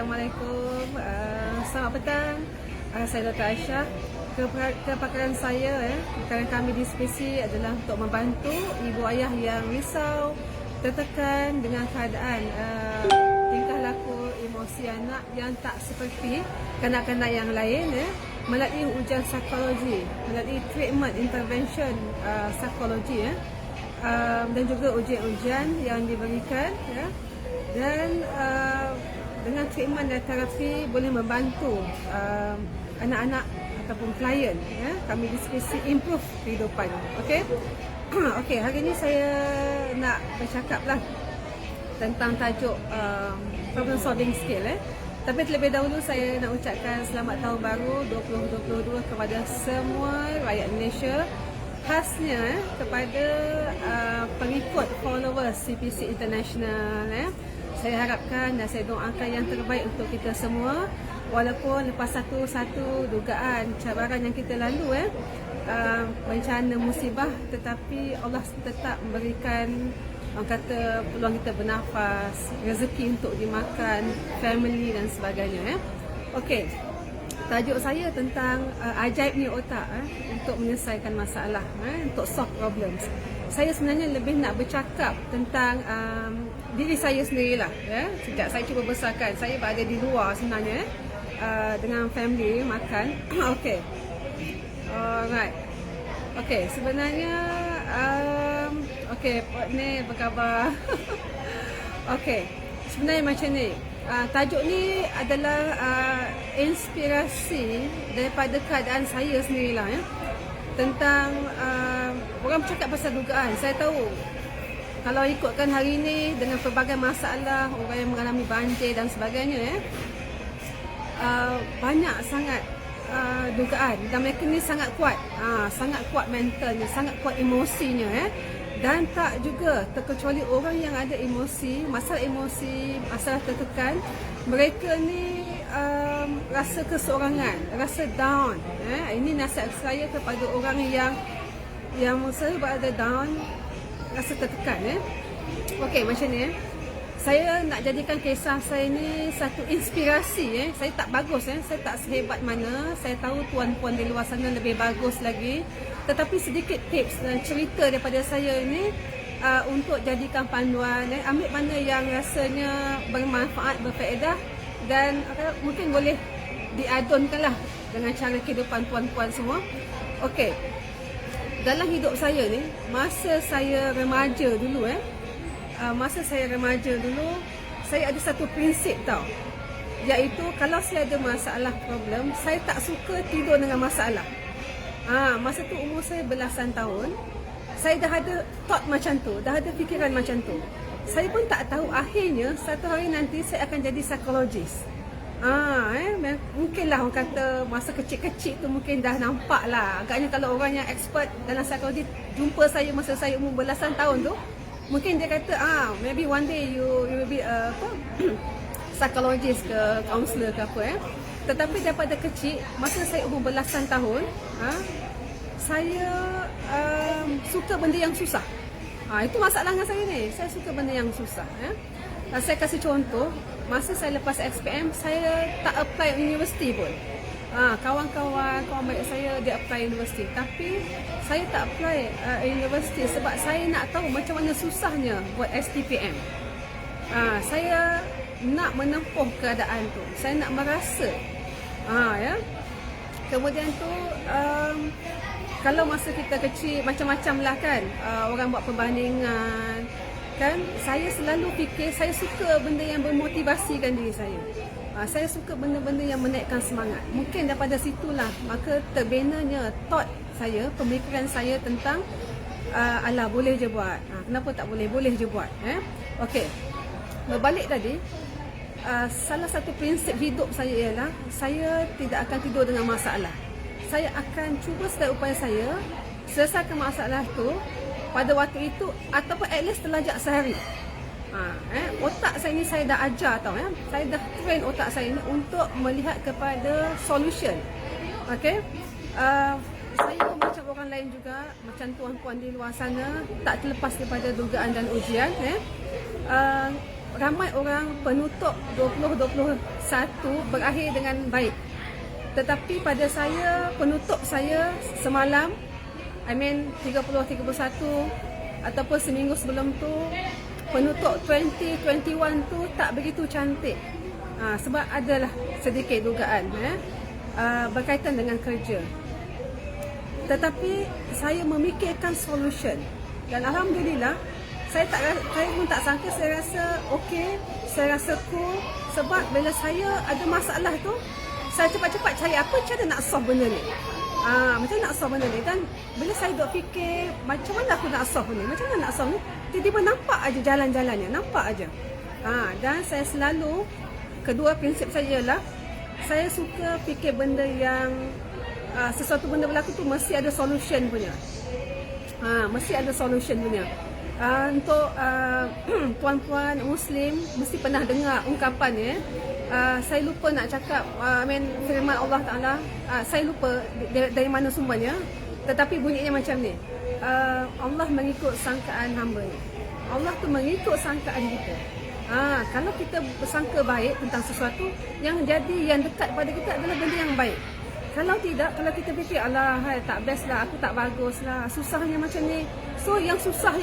Assalamualaikum. Selamat petang. Saya Dr. Aisyah. Kepakaran saya, kepakaran kami di spesi adalah untuk membantu ibu ayah yang risau, tertekan dengan keadaan tingkah laku emosi anak yang tak seperti kanak-kanak yang lain, melalui ujian psikologi, melalui treatment intervention psikologi, dan juga ujian-ujian yang diberikan, dan dengan treatment dan terapi boleh membantu anak-anak ataupun klien, kami diskusi improve kehidupan. Okey. Okey, hari ini saya nak bercakaplah tentang tajuk problem solving skill. Tapi terlebih dahulu saya nak ucapkan selamat tahun baru 2022 kepada semua rakyat Malaysia, khasnya kepada pengikut followers CPC International. Saya harapkan dan saya doakan yang terbaik untuk kita semua. Walaupun lepas satu dugaan cabaran yang kita lalu, bencana musibah, tetapi Allah tetap memberikan kata peluang kita bernafas, rezeki untuk dimakan, family dan sebagainya. Okey, tajuk saya tentang ajaibnya otak untuk menyelesaikan masalah, untuk solve problems. Saya sebenarnya lebih nak bercakap tentang diri saya sendirilah. Sejak saya cuba besarkan, saya berada di luar sebenarnya, dengan family makan. Okey, alright. Okey, sebenarnya okey, ni apa khabar? Okey, sebenarnya macam ni. Tajuk ni adalah inspirasi daripada keadaan saya sendirilah, tentang orang bercakap pasal dugaan. Saya tahu kalau ikutkan hari ni dengan pelbagai masalah, orang yang mengalami banjir dan sebagainya, banyak sangat dugaan, dan mereka ni sangat kuat, sangat kuat mentalnya, sangat kuat emosinya, dan tak juga terkecuali orang yang ada emosi, masalah tertekan, mereka ni rasa keseorangan, rasa down. Ini nasihat saya kepada orang yang saya berada down, rasa tertekan. Okey, macam ni. Saya nak jadikan kisah saya ni satu inspirasi. Saya tak bagus, saya tak sehebat mana. Saya tahu tuan-puan di luar sana lebih bagus lagi. Tetapi sedikit tips dan cerita daripada saya ni untuk jadikan panduan. Ambil mana yang rasanya bermanfaat, berfaedah, dan mungkin boleh diadunkanlah dengan cara kehidupan puan-puan semua. Okey, dalam hidup saya ni, masa saya remaja dulu, saya ada satu prinsip tau, iaitu kalau saya ada masalah, problem, saya tak suka tidur dengan masalah. Masa tu umur saya belasan tahun, saya dah ada thought macam tu, dah ada fikiran macam tu. Saya pun tak tahu akhirnya satu hari nanti saya akan jadi psikologis. Mungkinlah orang kata masa kecil-kecil tu mungkin dah nampak lah. Agaknya kalau orang yang expert dalam psikologi jumpa saya masa saya umur belasan tahun tu, mungkin dia kata, maybe one day you will be psychologist ke, counselor ke apa. Tetapi daripada kecil, masa saya umur belasan tahun, saya suka benda yang susah. Itu masalah dengan saya ni. Saya suka benda yang susah. Saya kasih contoh, masa saya lepas SPM, saya tak apply universiti pun. Kawan-kawan baik saya dia apply universiti, tapi saya tak apply universiti sebab saya nak tahu macam mana susahnya buat STPM. Saya nak menempuh keadaan tu, saya nak merasa. Kemudian tu kalau masa kita kecil macam-macam lah kan, orang buat perbandingan kan. Saya selalu fikir saya suka benda yang memotivasikan diri saya. Saya suka benda-benda yang menaikkan semangat. Mungkin daripada situlah maka terbinanya thought saya, pemikiran saya tentang alah boleh je buat. Kenapa tak boleh? Boleh je buat. Okey. Berbalik tadi, salah satu prinsip hidup saya ialah saya tidak akan tidur dengan masalah. Saya akan cuba sedaya upaya saya selesaikan masalah tu pada waktu itu, ataupun at least terlajak sehari. Otak saya ni saya dah ajar tau, saya dah train otak saya ni untuk melihat kepada solution. Okey, saya pun macam orang lain juga, macam tuan-puan di luar sana, tak terlepas daripada dugaan dan ujian. ramai orang penutup 2021 berakhir dengan baik. Tetapi pada saya, penutup saya semalam, 30-31 ataupun seminggu sebelum tu, penutup 2021 tu tak begitu cantik. Sebab adalah sedikit dugaan berkaitan dengan kerja. Tetapi saya memikirkan solution dan alhamdulillah saya pun tak sangka, saya rasa okey, saya rasa cool sebab bila saya ada masalah tu, saya cepat-cepat cari apa cara nak solve benda ni. Macam nak solve benda ni, dan bila saya duk fikir macam mana aku nak solve ni, macam mana nak solve ni, tiba-tiba nampak aja jalan-jalannya, nampak aja. Dan saya selalu, kedua prinsip saya ialah saya suka fikir benda yang sesuatu benda berlaku tu mesti ada solution punya. Mesti ada solution punya. Untuk puan-puan Muslim mesti pernah dengar ungkapan saya lupa nak cakap firman Allah Ta'ala, saya lupa dari mana sumbernya, tetapi bunyinya macam ni. Allah mengikut sangkaan hamba-Nya. Allah tu mengikut sangkaan kita. Kalau kita bersangka baik tentang sesuatu, yang jadi yang dekat pada kita adalah benda yang baik. Kalau tidak, kalau kita fikir alah tak best lah, aku tak bagus lah, susahnya macam ni, so yang susah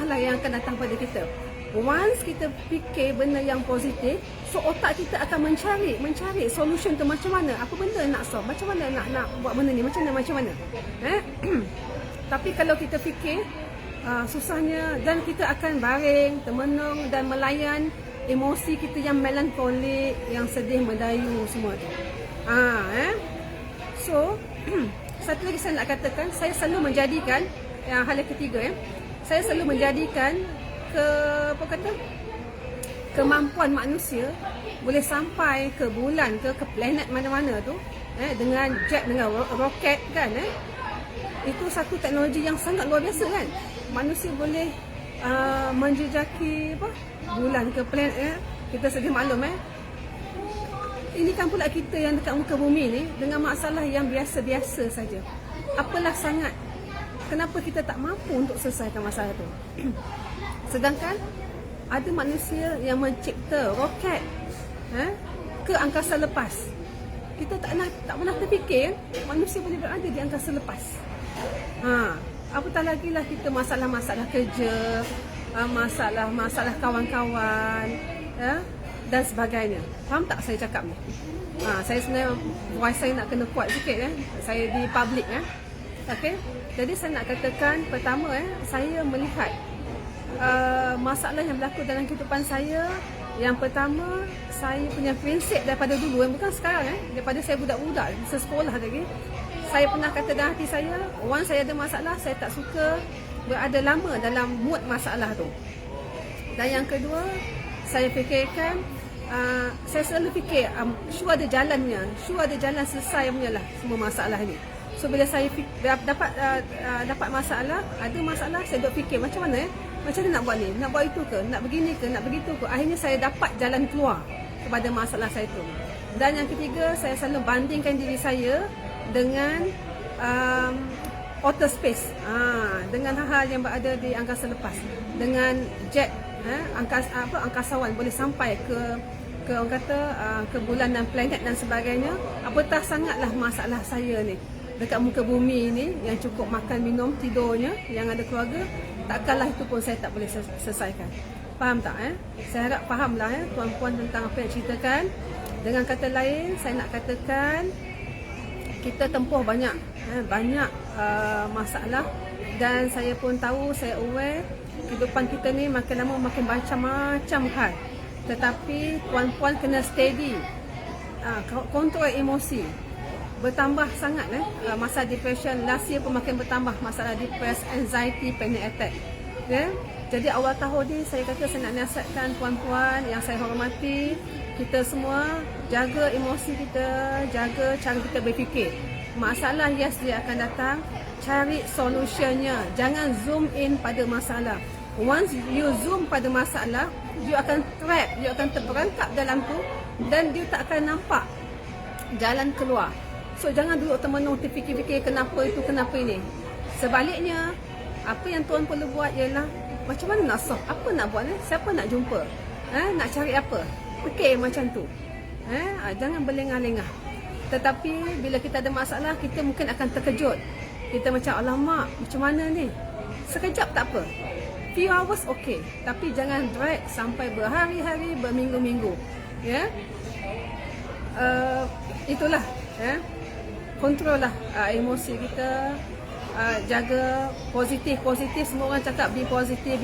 lah yang akan datang pada kita. Once kita fikir benda yang positif, so otak kita akan mencari solution tu, macam mana, apa benda nak solve, macam mana nak buat benda ni, macam mana. Tapi kalau kita fikir susahnya, dan kita akan baring, termenung dan melayan emosi kita yang melankolik, yang sedih, mendayu semua tu. So, satu lagi saya nak katakan, saya selalu menjadikan hal yang ketiga, saya selalu menjadikan kemampuan manusia boleh sampai ke bulan ke planet mana-mana tu dengan jet, dengan roket kan, itu satu teknologi yang sangat luar biasa kan. Manusia boleh menjejaki bulan ke planet, kita sedia maklum ini kan pula kita yang dekat muka bumi ni dengan masalah yang biasa-biasa saja. Apalah sangat, kenapa kita tak mampu untuk selesaikan masalah tu? Sedangkan ada manusia yang mencipta roket ke angkasa lepas. Kita tak pernah terfikir manusia boleh berada di angkasa lepas. Apatah lagi lah kita masalah-masalah kerja, masalah kawan-kawan, dan sebagainya. Faham tak saya cakap ni? Saya sebenarnya voice saya nak kena kuat sikit saya di public okey. Jadi saya nak katakan, pertama saya melihat masalah yang berlaku dalam kehidupan saya. Yang pertama, saya punya prinsip daripada dulu, bukan sekarang daripada saya budak-budak sekolah lagi, saya pernah kata dalam hati saya, once saya ada masalah, saya tak suka berada lama dalam mood masalah tu. Dan yang kedua, saya fikirkan, saya selalu fikir sure ada jalannya, sure ada jalan selesai punya lah semua masalah ni. So bila saya dapat masalah, ada masalah, saya duk fikir macam mana macam mana nak buat ni, nak buat itu ke, nak begini ke, nak begitu ke. Akhirnya saya dapat jalan keluar kepada masalah saya tu. Dan yang ketiga, saya selalu bandingkan diri saya dengan outer space, dengan hal-hal yang berada di angkasa lepas, dengan jet angkasawan boleh sampai ke orang kata ke bulan dan planet dan sebagainya. Apatah sangatlah masalah saya ni dekat muka bumi ni, yang cukup makan, minum, tidurnya, yang ada keluarga, takkanlah itu pun saya tak boleh selesaikan. Faham tak? Saya harap fahamlah tuan-puan tentang apa yang ceritakan. Dengan kata lain, saya nak katakan kita tempuh banyak masalah, dan saya pun tahu, saya aware kehidupan kita ni makin lama makin macam-macam hal. Tetapi tuan-puan kena steady, kontrol emosi. Bertambah sangat masa depression, last year pun makin bertambah masalah depress, anxiety, panic attack. Jadi awal tahun ni saya kata saya nak nasihatkan tuan-puan yang saya hormati, kita semua jaga emosi kita, jaga cara kita berfikir. Masalah yes dia akan datang, cari solutionnya, jangan zoom in pada masalah. Once you zoom pada masalah, you akan trap, you akan terperangkap dalam tu, dan you tak akan nampak jalan keluar. So jangan duduk termenung terfikir-fikir kenapa itu, kenapa ini. Sebaliknya, apa yang tuan perlu buat ialah macam mana nak solve, apa nak buat siapa nak jumpa. Nak cari apa? Fikir macam tu. Jangan berlengah-lengah. Tetapi bila kita ada masalah, kita mungkin akan terkejut. Kita macam, alamak, macam mana ni? Sekejap tak apa. Few hours okey. Tapi jangan drag sampai berhari-hari, berminggu-minggu. Ya. Itulah. Kontrol lah emosi kita. Jaga positif. Semua orang cakap be positif.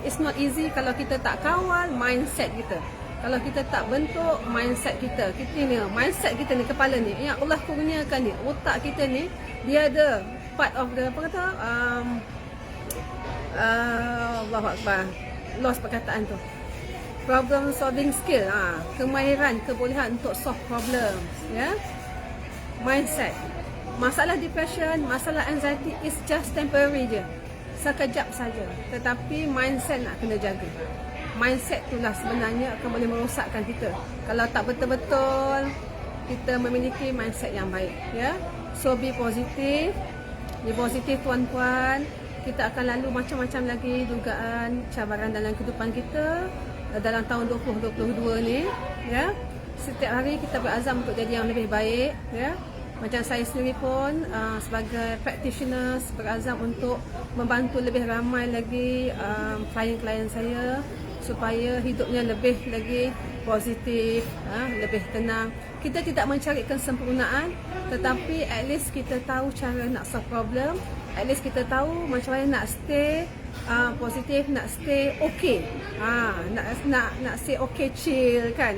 It's not easy kalau kita tak kawal mindset kita. Kalau kita tak bentuk mindset kita ni, mindset kita ni, kepala ni, yang Allah kurniakan ni, otak kita ni, dia ada part of the, apa kata, Allahu Akbar, lost perkataan tu, problem solving skill, kemahiran, kebolehan untuk solve problem, ya. Mindset. Masalah depression, masalah anxiety is just temporary je, sekejap saja. Tetapi mindset nak kena jaga. Mindset itulah sebenarnya akan boleh merosakkan kita kalau tak betul-betul kita memiliki mindset yang baik, ya. So be positif tuan-tuan. Kita akan lalu macam-macam lagi dugaan cabaran dalam kehidupan kita dalam tahun 2022 ni, ya. Setiap hari kita berazam untuk jadi yang lebih baik, ya. Macam saya sendiri pun sebagai practitioner berazam untuk membantu lebih ramai lagi klien-klien saya supaya hidupnya lebih lagi positif, lebih tenang. Kita tidak mencari kesempurnaan, tetapi at least kita tahu cara nak solve problem. At least kita tahu macam mana nak stay positif, nak stay okay. Nak stay okay, chill kan,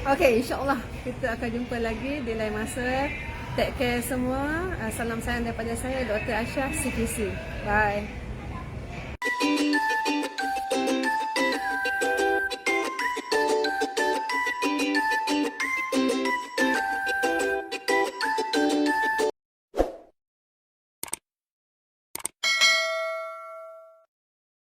Okay, insyaAllah kita akan jumpa lagi di lain masa. Take care semua. Salam sayang daripada saya, Dr. Aisyah, CPC. Bye.